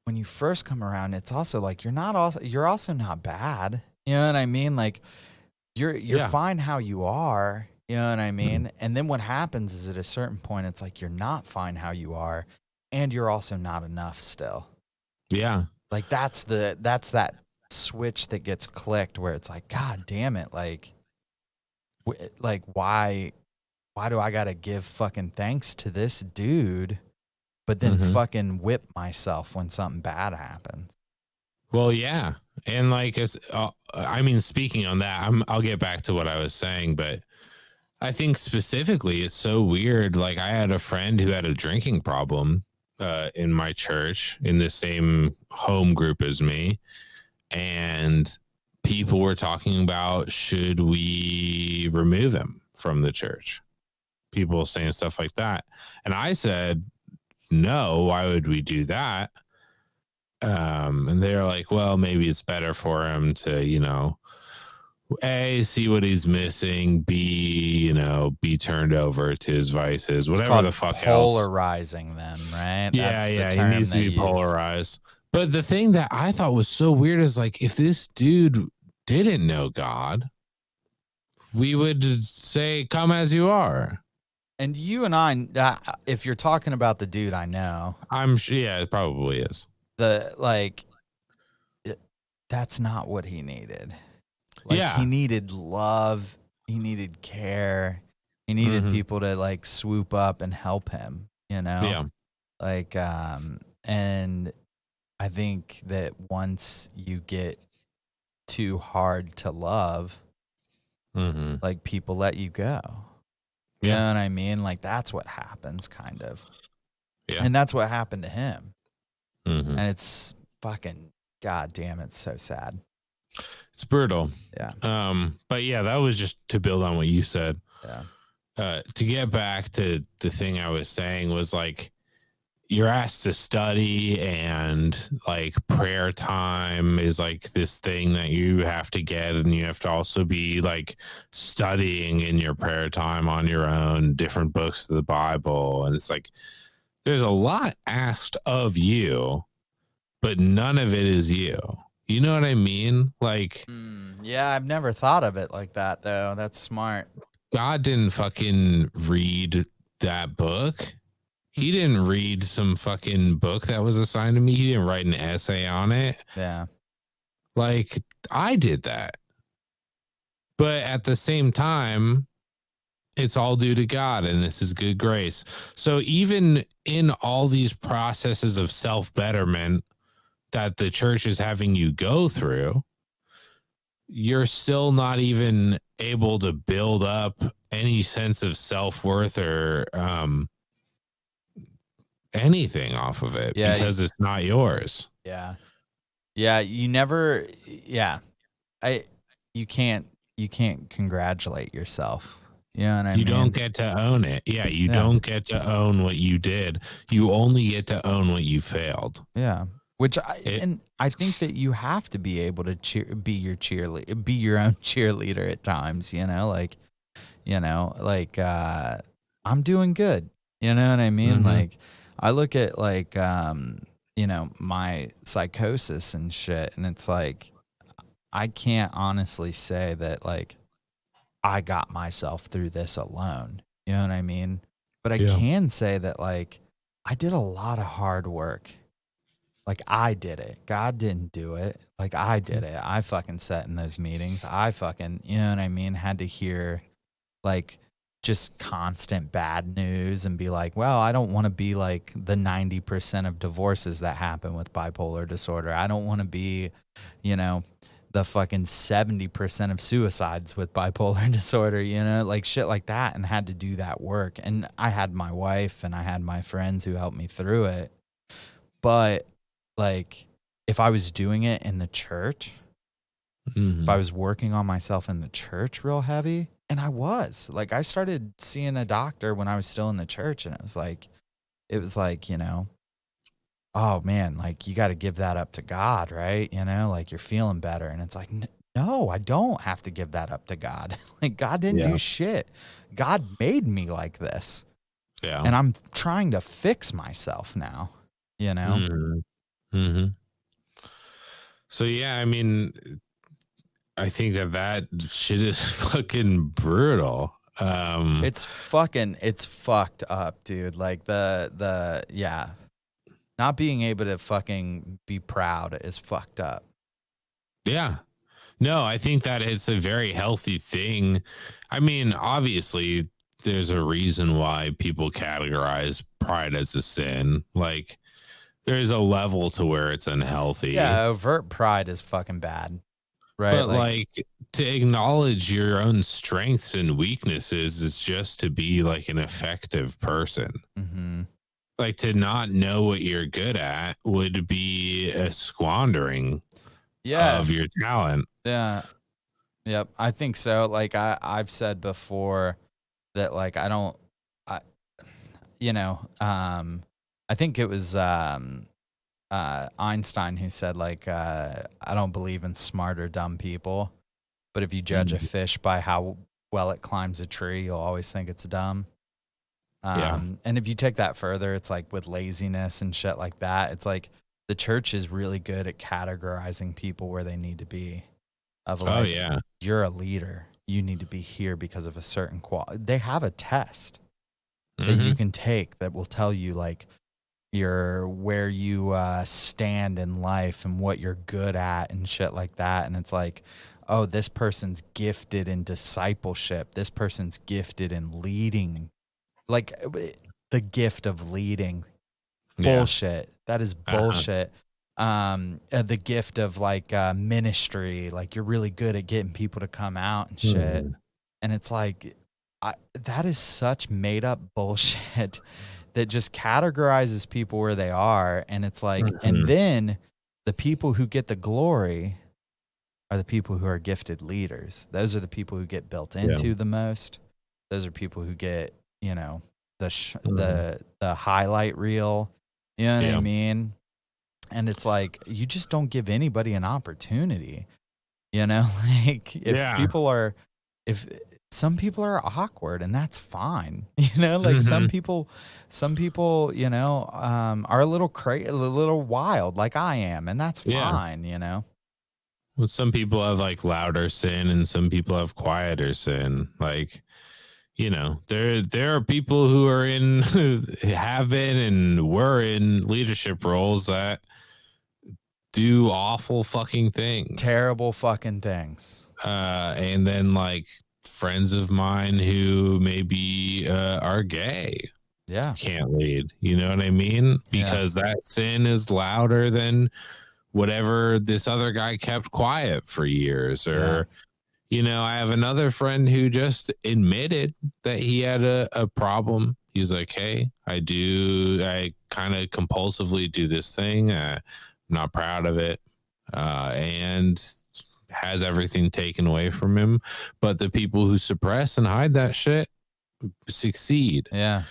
when you first come around, it's also like, you're also not bad. You know what I mean? Like you're Yeah. fine how you are. You know what I Mm. mean? And then what happens is at a certain point, it's like, you're not fine how you are. And you're also not enough still. Yeah. Like that's that switch that gets clicked where it's like, God damn it. Like why do I got to give fucking thanks to this dude, but then Mhm. fucking whip myself when something bad happens? Well, yeah. And like, I mean, speaking on that, I'll get back to what I was saying, but I think specifically it's so weird. Like, I had a friend who had a drinking problem in my church in the same home group as me. And people were talking about, should we remove him from the church? People saying stuff like that. And I said, no, why would we do that? And they're like, well, maybe it's better for him to, A, see what he's missing, B, be turned over to his vices, It's whatever called the fuck else. polarizing then, right? Yeah, That's the yeah, he term needs to they be use. polarized. But the thing that I thought was so weird is like, if this dude didn't know God, we would say, come as you are. And you and I, if you're talking about the dude I know, I'm sure, yeah, it probably is. That's not what he needed. Like Yeah. he needed love, he needed care, he needed people to like swoop up and help him, you know? Yeah. Like and I think that once you get too hard to love, like people let you go. You know what I mean? Like that's what happens kind of. Yeah. And that's what happened to him. Mm-hmm. And it's fucking goddamn, it's so sad. It's brutal. Yeah. But yeah, that was just to build on what you said. Yeah. To get back to the thing I was saying was like, you're asked to study, and like prayer time is like this thing that you have to get, and you have to also be like studying in your prayer time on your own, different books of the Bible. And it's like, there's a lot asked of you, but none of it is you. You know what I mean? Like, yeah, I've never thought of it like that though. That's smart. God didn't fucking read that book. He didn't read some fucking book that was assigned to me. He didn't write an essay on it. Yeah. Like, I did that. But at the same time, it's all due to God and this is good grace. So even in all these processes of self-betterment that the church is having you go through, you're still not even able to build up any sense of self-worth or anything off of it Yeah. because it's not yours. Yeah. Yeah. You never, yeah. You can't congratulate yourself. You know what I You mean? don't get to own it. Yeah, you don't get to own what you did. You only get to own what you failed. Yeah. Which I think that you have to be able to be your own cheerleader at times, I'm doing good. You know what I mean? Mm-hmm. Like I look at my psychosis and shit, and it's like I can't honestly say that like I got myself through this alone. You know what I mean? But I can say that like I did a lot of hard work. Like I did it. God didn't do it. Like I did it. I fucking sat in those meetings. I fucking, you know what I mean? Had to hear like just constant bad news and be like, well, I don't want to be like the 90% of divorces that happen with bipolar disorder. I don't want to be, the fucking 70% of suicides with bipolar disorder, like shit like that, and had to do that work. And I had my wife and I had my friends who helped me through it. But like if I was doing it in the church, if I was working on myself in the church real heavy, and I was like, I started seeing a doctor when I was still in the church, and it was like, oh man, like you got to give that up to God, right? Like you're feeling better. And it's like, no, I don't have to give that up to God. Like God didn't do shit. God made me like this. Yeah. And I'm trying to fix myself now, So, yeah, I mean, I think that shit is fucking brutal. It's fucked up, dude. Like yeah. Not being able to fucking be proud is fucked up. Yeah. No, I think that it's a very healthy thing. I mean, obviously, there's a reason why people categorize pride as a sin. Like, there's a level to where it's unhealthy. Yeah, overt pride is fucking bad. Right. But like to acknowledge your own strengths and weaknesses is just to be like an effective person. Mm-hmm. Like to not know what you're good at would be a squandering of your talent. Yeah. Yep. I think so. Like I've said before that like I think it was Einstein who said like I don't believe in smart or dumb people, but if you judge a fish by how well it climbs a tree, you'll always think it's dumb. And if you take that further, it's like with laziness and shit like that, it's like the church is really good at categorizing people where they need to be. Of like, you're a leader. You need to be here because of a certain quality. They have a test that you can take that will tell you like where you stand in life and what you're good at and shit like that. And it's like, oh, this person's gifted in discipleship. This person's gifted in leading. Like the gift of leading. Bullshit. That is bullshit. The gift of like ministry, like you're really good at getting people to come out and shit. And it's like that is such made up bullshit that just categorizes people where they are. And it's like, and then the people who get the glory are the people who are gifted leaders. Those are the people who get built into the most. Those are people who get, the highlight reel. You know what I mean? And it's like, you just don't give anybody an opportunity, like if some people are awkward and that's fine, like some people, are a little crazy, a little wild like I am. And that's fine, Well, some people have like louder sin and some people have quieter sin. Like, there are people who are have been and were in leadership roles that do awful fucking things. Terrible fucking things. And then like friends of mine who maybe are gay can't lead. You know what I mean? Because that sin is louder than whatever this other guy kept quiet for years. Or, you know, I have another friend who just admitted that he had a problem. He's like, hey, I kind of compulsively do this thing. I'm not proud of it. And has everything taken away from him. But the people who suppress and hide that shit succeed. Yeah.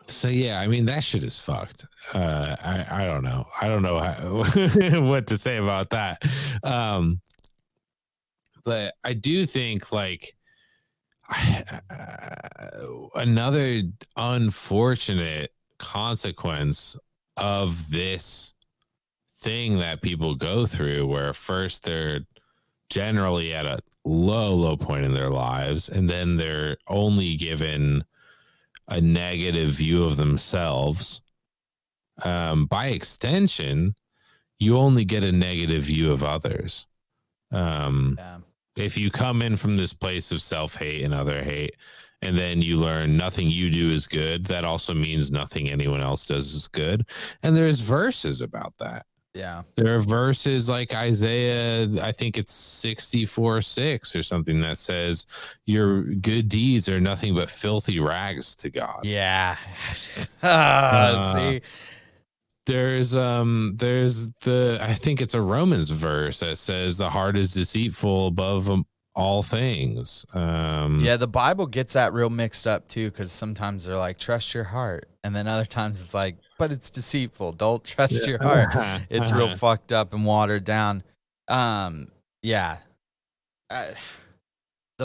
So yeah, I mean that shit is fucked. I don't know. I don't know what to say about that. But I do think like another unfortunate consequence of this thing that people go through, where first they're generally at a low point in their lives, and then they're only given a negative view of themselves. By extension, you only get a negative view of others. If you come in from this place of self-hate and other hate, and then you learn nothing you do is good, that also means nothing anyone else does is good. And there's verses about that. Yeah. There are verses like Isaiah, I think it's 64:6 or something, that says your good deeds are nothing but filthy rags to God. Yeah. See, there's I think it's a Romans verse that says the heart is deceitful above all things. The Bible gets that real mixed up too, because sometimes they're like, trust your heart, and then other times it's like, but it's deceitful, don't trust your heart. It's real fucked up and watered down. The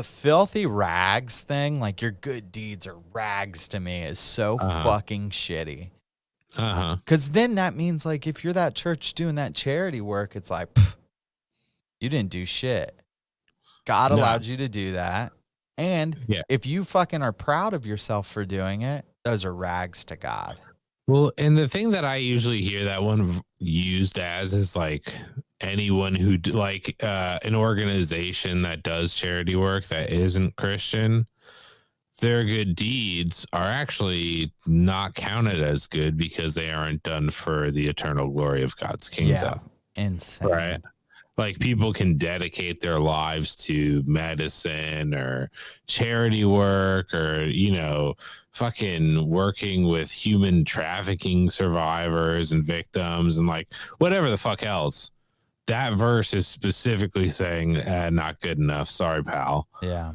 filthy rags thing, like your good deeds are rags to me, is so fucking shitty. Because then that means like if you're that church doing that charity work, it's like, you didn't do shit. God allowed you to do that. And if you fucking are proud of yourself for doing it, those are rags to God. Well, and the thing that I usually hear that one used as is like anyone who like an organization that does charity work that isn't Christian, their good deeds are actually not counted as good because they aren't done for the eternal glory of God's kingdom. Yeah, insane. Right? Like people can dedicate their lives to medicine or charity work or, you know, fucking working with human trafficking survivors and victims and like whatever the fuck else. That verse is specifically saying not good enough. Sorry, pal. Yeah.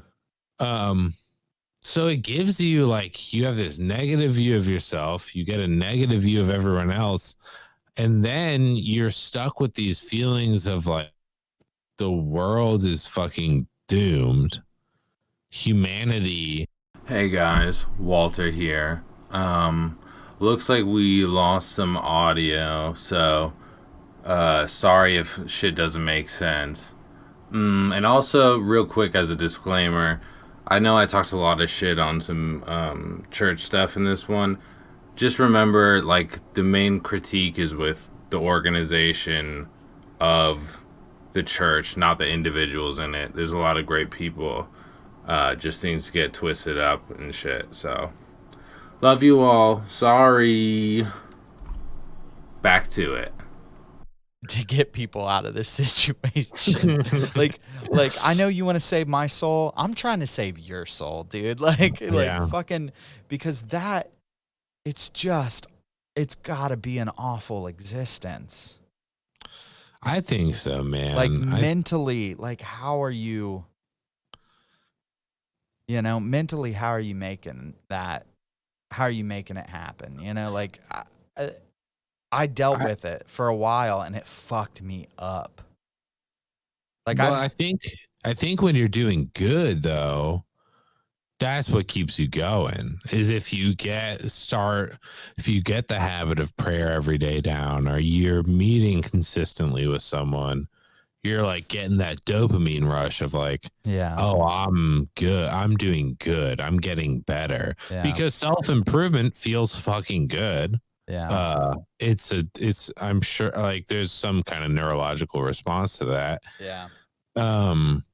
So it gives you like, you have this negative view of yourself. You get a negative view of everyone else. And then you're stuck with these feelings of like, the world is fucking doomed. Humanity. Hey guys, Walter here. Looks like we lost some audio, so sorry if shit doesn't make sense. And also, real quick as a disclaimer, I know I talked a lot of shit on some church stuff in this one. Just remember, like, the main critique is with the organization of the church, not the individuals in it. There's a lot of great people. Just things get twisted up and shit. So, love you all. Sorry. Back to it. To get people out of this situation. like I know you want to save my soul. I'm trying to save your soul, dude. Like fucking, because that, it's gotta be an awful existence. I think so, man. Like mentally, like how are you, mentally, how are you making that? How are you making it happen? You know, like I dealt with it for a while and it fucked me up. Like, well, I think when you're doing good though, that's what keeps you going, is if you get the habit of prayer every day down, or you're meeting consistently with someone, you're like getting that dopamine rush of like, oh, I'm good. I'm doing good. I'm getting better because self-improvement feels fucking good. Yeah. It's I'm sure like there's some kind of neurological response to that. Yeah. Um,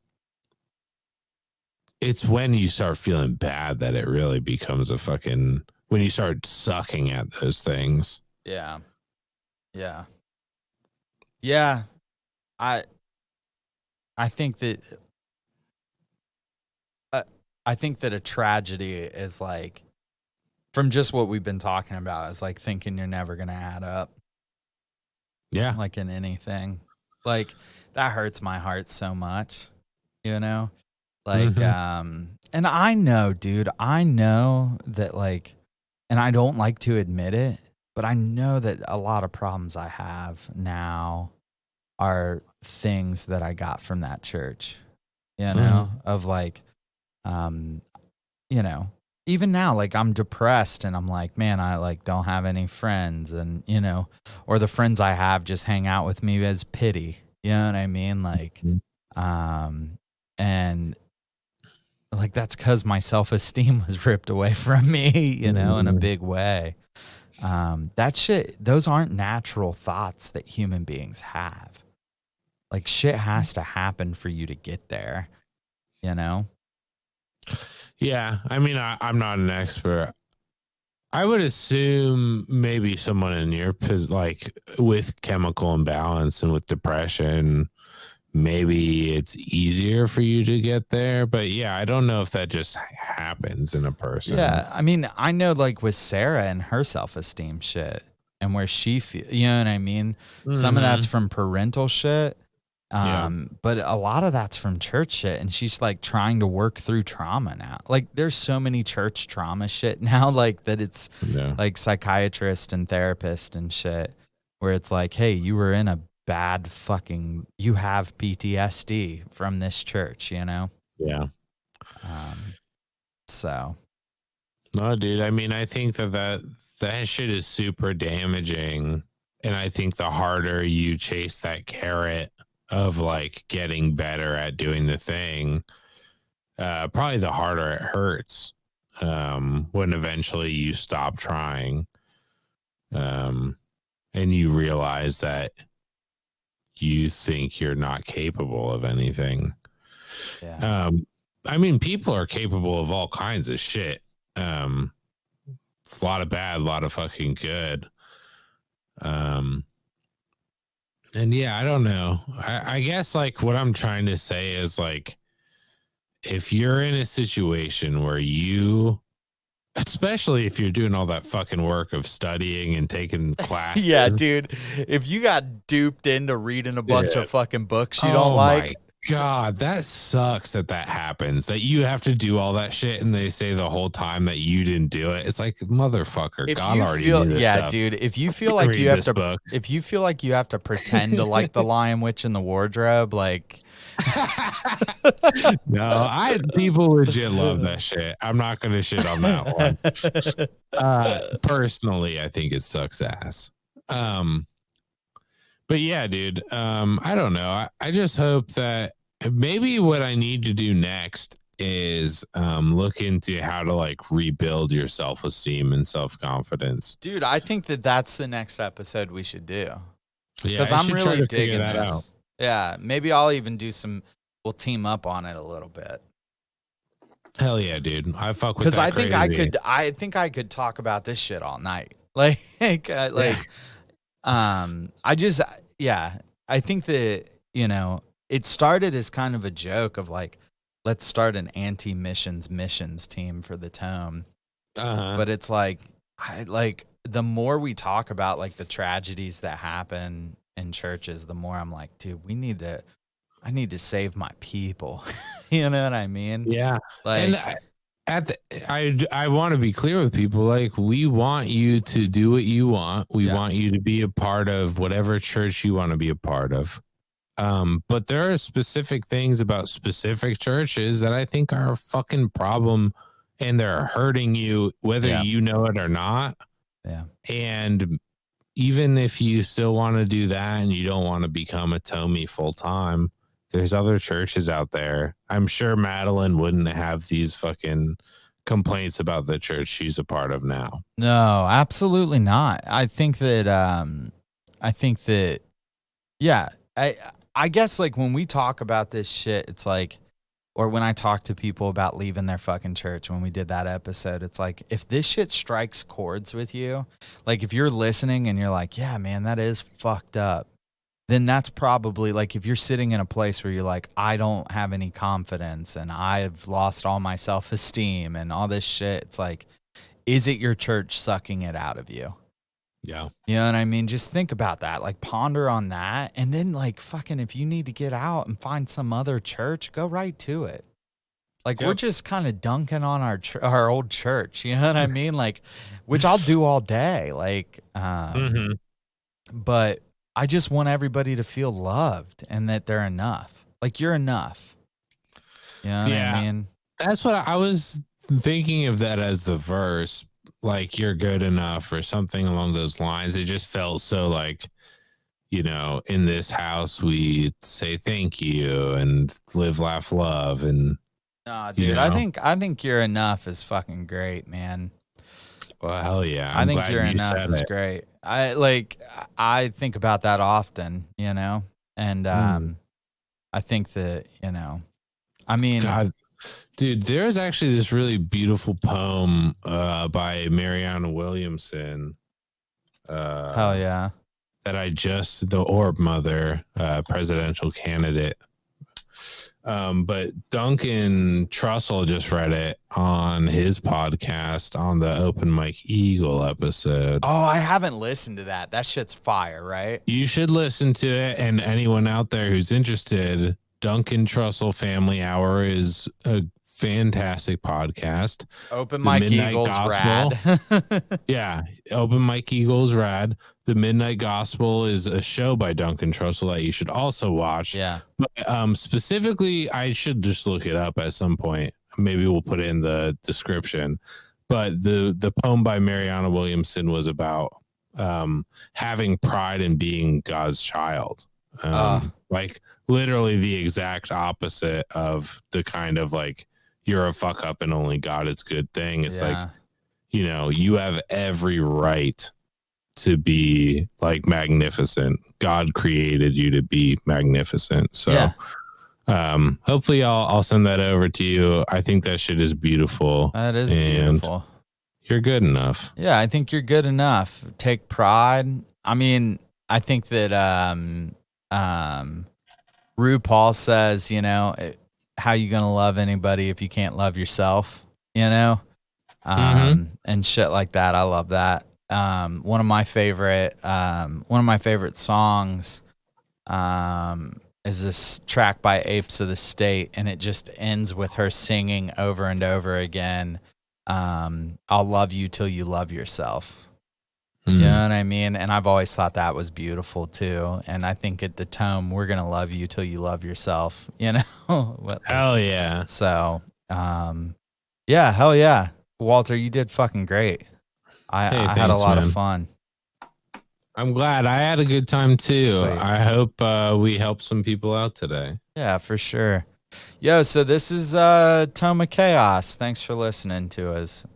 it's when you start feeling bad that it really becomes a fucking, when you start sucking at those things. Yeah. Yeah. Yeah. I I think that uh, I think that a tragedy is like, from just what we've been talking about, is like thinking you're never going to add up, Yeah. like in anything. Like that hurts my heart so much, you know? Like and I know, dude, I know that, like, and I don't like to admit it, but I know that a lot of problems I have now are things that I got from that church, you know, of like, um, you know, even now, like I'm depressed and I'm like, man, I like don't have any friends, and, you know, or the friends I have just hang out with me as pity, you know what I mean? Like, and like that's because my self-esteem was ripped away from me, you know, in a big way. That shit, those aren't natural thoughts that human beings have. Like shit has to happen for you to get there, you know? Yeah. I mean, I'm not an expert. I would assume maybe someone in your like with chemical imbalance and with depression, maybe it's easier for you to get there. But yeah, I don't know if that just happens in a person. Yeah. I mean, I know like with Sarah and her self-esteem shit and where she feel, you know what I mean? Some of that's from parental shit. Yeah. But a lot of that's from church shit, and she's like trying to work through trauma now. Like there's so many church trauma shit now, like that it's like psychiatrist and therapist and shit, where it's like, hey, you were in a bad fucking, you have PTSD from this church, you know? Yeah. So. No, dude. I mean, I think that shit is super damaging. And I think the harder you chase that carrot of like getting better at doing the thing, probably the harder it hurts when eventually you stop trying, and you realize that you think you're not capable of anything. Yeah. I mean, people are capable of all kinds of shit. A lot of bad, a lot of fucking good. And yeah, I don't know. I guess like what I'm trying to say is like, if you're in a situation where you, especially if you're doing all that fucking work of studying and taking classes. Yeah, dude. If you got duped into reading a bunch of fucking books you don't like. My God, that sucks that happens. That you have to do all that shit and they say the whole time that you didn't do it. It's like, motherfucker, If God you already feel, knew this yeah, stuff. dude, if you feel like you have to, book. if you feel like you have to pretend to like the Lion Witch in the Wardrobe, like, No, people legit love that shit. I'm not gonna shit on that one. Personally, I think it sucks ass. But yeah, dude, I don't know. I just hope that maybe what I need to do next is look into how to like rebuild your self-esteem and self-confidence. dude, I think that that's the next episode we should do. Yeah, Because I I'm should try really to figure digging that this. out. Yeah, maybe I'll even do some, we'll team up on it a little bit. Hell yeah, dude. I fuck with Because that. I think I could talk about this shit all night. Like, I just, yeah, I think that, you know, it started as kind of a joke of like, let's start an missions team for the tome. But it's like, the more we talk about like the tragedies that happen in churches, the more I'm like, dude, I need to save my people. You know what I mean? Yeah. Like, and I want to be clear with people. Like, we want you to do what you want. We want you to be a part of whatever church you want to be a part of. But there are specific things about specific churches that I think are a fucking problem, and they're hurting you, whether you know it or not. Yeah. And even if you still want to do that and you don't want to become a Tommy full time, there's other churches out there. I'm sure Madeline wouldn't have these fucking complaints about the church she's a part of now. No, absolutely not. I think that yeah, I guess like when we talk about this shit, it's like, or when I talk to people about leaving their fucking church, when we did that episode, it's like, if this shit strikes chords with you, like if you're listening and you're like, yeah, man, that is fucked up, then that's probably like, if you're sitting in a place where you're like, I don't have any confidence and I've lost all my self-esteem and all this shit, it's like, is it your church sucking it out of you? Yeah. You know what I mean? Just think about that. Like ponder on that. And then like fucking if you need to get out and find some other church, go right to it. Like we're just kind of dunking on our old church. You know what I mean? Like, which I'll do all day. Like, but I just want everybody to feel loved and that they're enough. Like you're enough. You know what I mean? That's what I was thinking of, that as the verse, like you're good enough or something along those lines. It just felt so like, you know, in this house we say thank you and live, laugh, love. And nah, dude, you know? I think you're enough is fucking great, man. Well, hell yeah. I think you're enough is great. I think about that often, you know, and I think that, you know, I mean, God, dude, there's actually this really beautiful poem by Marianne Williamson. Hell yeah. That the Orb Mother, presidential candidate. But Duncan Trussell just read it on his podcast on the Open Mike Eagle episode. Oh, I haven't listened to that. That shit's fire, right? You should listen to it. And anyone out there who's interested, Duncan Trussell Family Hour is a fantastic podcast. Open Mike Eagle's rad. Yeah, Open Mike Eagle's rad. The Midnight Gospel is a show by Duncan Trussell that you should also watch. Yeah. But specifically, I should just look it up at some point. Maybe we'll put it in the description. But the poem by Marianne Williamson was about having pride in being God's child. Like literally the exact opposite of the kind of like, you're a fuck up and only God is good thing. It's like, you know, you have every right to be like magnificent. God created you to be magnificent. So hopefully I'll send that over to you. I think that shit is beautiful. That is beautiful. You're good enough. Yeah, I think you're good enough. Take pride. I mean, I think that RuPaul says, you know, how you gonna love anybody if you can't love yourself, you know? And shit like that. I love that. One of my favorite songs is this track by Apes of the State, and it just ends with her singing over and over again, I'll love you till you love yourself. You know what I mean? And I've always thought that was beautiful too. And I think at the tone, we're going to love you till you love yourself, you know? Hell yeah. So, yeah, hell yeah. Walter, you did fucking great. I had a lot of fun. I'm glad. I had a good time too. Sweet. I hope we helped some people out today. Yeah, for sure. Yo, so this is Toma Chaos. Thanks for listening to us.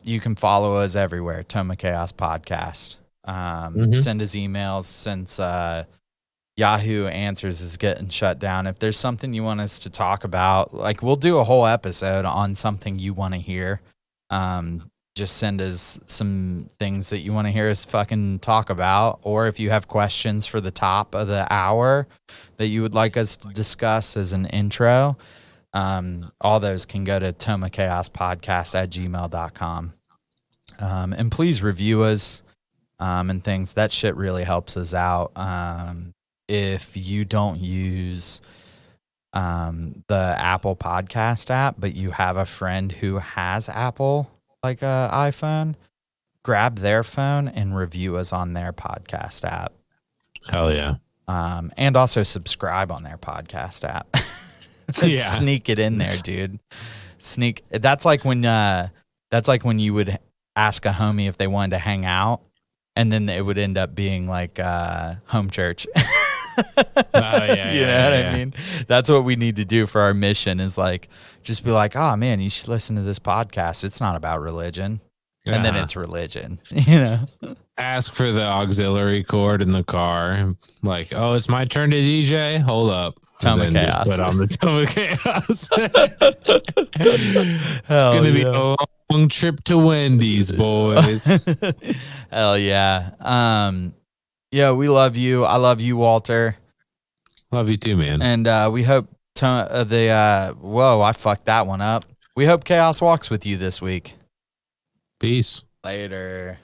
You can follow us everywhere. Toma Chaos Podcast. Send us emails since Yahoo Answers is getting shut down. If there's something you want us to talk about, like we'll do a whole episode on something you want to hear. Just send us some things that you want to hear us fucking talk about. Or if you have questions for the top of the hour that you would like us to discuss as an intro, all those can go to tomachaospodcast@gmail.com. And please review us and things. That shit really helps us out. If you don't use the Apple Podcast app, but you have a friend who has Apple, like a iPhone, grab their phone and review us on their podcast app. Hell yeah. And also subscribe on their podcast app. Sneak it in there, dude. That's like when you would ask a homie if they wanted to hang out, and then it would end up being like home church. Yeah, You know what I mean? That's what we need to do for our mission is like, just be like, oh man, you should listen to this podcast. It's not about religion. And then it's religion, you know? Ask for the auxiliary cord in the car. Like, oh, it's my turn to DJ. Hold up. Tome of Chaos. Put on the Tome of Chaos. It's going to be a long trip to Wendy's, boys. Hell yeah. Yeah, we love you. I love you, Walter. Love you too, man. And we hope whoa, I fucked that one up. We hope Chaos walks with you this week. Peace. Later.